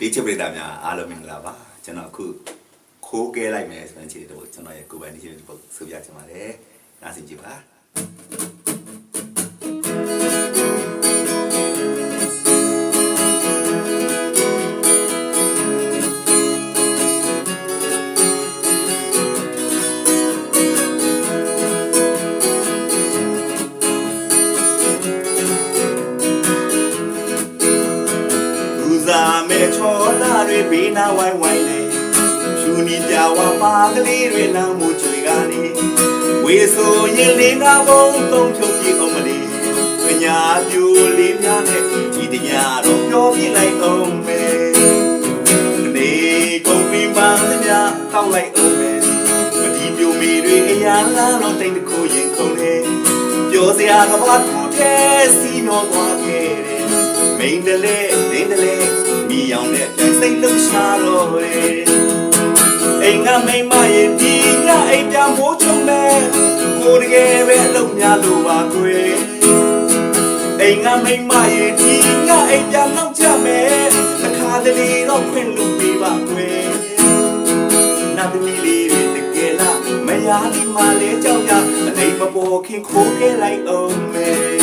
ဒီချစ်ပရိသတ်များအားလုံးမင်္ဂလာပါကျွန်တော်အခုခိုးကဲလိုက်မယ်ဆိုတဲ့အခြေအနေတော့ကျွန်တော်ရဲ့ကိုယ်ပိုင်ဒီချင်းပုတ်ဆိုပြချင်ပါတယ်နားဆင်ကြည့်ပါမဲချောလာတွေဘေးနာဝိုင်းဝိုင်းလေဖြူနီပြဝါပါကလေးတွေနာမှုချွေကနေဝေဆိုရင်လေးနာဘုံသုံးဖြုတ်ကြည့်အောင်မလေးပညာပြူလေးများနဲ့ဒီတညာတော့ပြောပြလိုက်အောင်မယ်နေကုန်ပြီးမှသမျှတောက်လိုက်အောင်မယ်မဒီပြူမီတွေအရာလာတော့တိတ်တခုရင်ခုန်လေပြောစရာကဘာကူတဲ့စီမျောသွားခဲ့တယ်မိန်တလေဒင်းတလေမိအောင်နဲ့စိတ်လှရှာတော့လေအိမ်ကမိမရဲ့ဒီညအိမ်ပြမိုးချုံမဲ့ကိုတကယ်ပဲအလုံးများလို့ပါကွယ်အိမ်ကမိမရဲ့ဒီညအိမ်ပြလောက်ချမဲ့တစ်ခါတလေတော့ခွင့်လို့ပေးပါကွယ်နာသမီးလေးတွေတကယ်လားမယားဒီမလေးကြောက်ရအလိမပေါ်ခင်ခိုးခဲ့လိုက်အောင်မယ်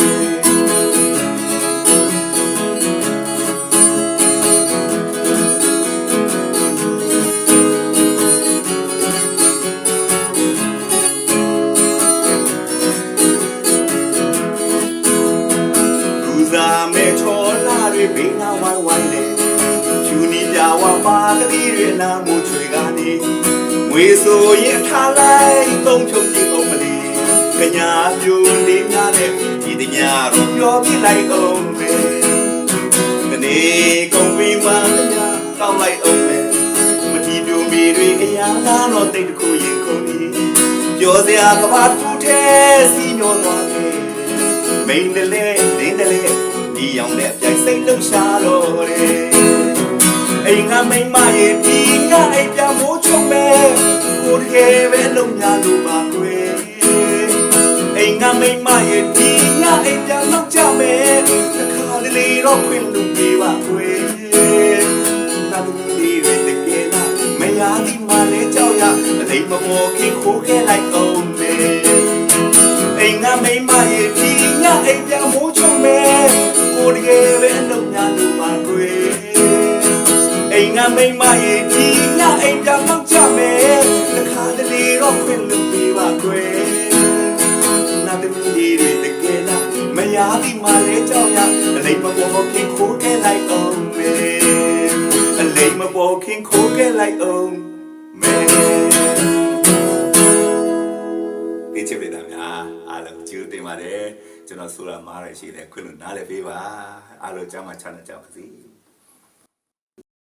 မဲချောလာတွေဘေးနာဝိုင်းဝိုင်းလေဖြူနီပြဝါပါကလေးတွေနာမှုချွေကနေငွေဆိုရင်ထားလိုက်သုံးချုပ်ကြည့်အောင်မလေးကညာပြူလေးများနဲ့ဒီတညာတော့ပြောပြလိုက်အောင်မယ်ကနေကုန်ပြီးမှတညာတောက်လိုက်အောင်မယ်မတီပြူမီတွေအရာလာတော့တိတ်တခုရင်ခုန်နေပြောစရာကဘာတူတဲ့စီညောသွားခဲ့မိန်တလေဒင်းတလေဒီအောင်နဲ့ပြိုင်စိတ်လှရှာတော့တယ်အိမ်ကမိမရဲ့ဒီညအိမ်ပြမိုးချုံမဲ့ကိုတကယ်ပဲလုံများလို့ပါကွယ်အိမ်ကမိမရဲ့ဒီညအိမ်ပြလောက်ကြမဲ့တစ်ခါတလေတော့ခွင့်လို့ပေးပါကွယ်နာမည်လေးတွေတကယ်လားမယားဒီမလေးကြောက်ရအလိမမောခင်ခိုးခဲ့လိုက်အောင်မယ်အိမ်ကမိမရဲ့ဒီညအိမ်ပြမိုးချုံမဲ့ကိုတကယ်ပဲအလုံးများလို့ပါကွယ်အိမ်ကမိမရဲ့ဒီညအိမ်ပြောင်းတော့ကြမယ်တစ်ခါတလေတော့ခွင့်လို့ပေးပါကွယ်နာသမီးလေးတွေတကယ်လားမယားဒီမလေးကြောက်ရအလိမပေါ်ခင်ခိုးခဲ့လိုက်အောင်မယ်အလိမပေါ်ခင်ခိုးခဲ့လိုက်အောင်မယ်ဒီချစ်ပေးတာများအားလုံးကျေးဇူးတင်ပါတယ်ကျွန်တော်ဆိုတာမားရရှိတယ်ခွင့်လို့နားလည်းပေးပါအားလုံးကြောင်းမှချမ်းသာကြပါစေ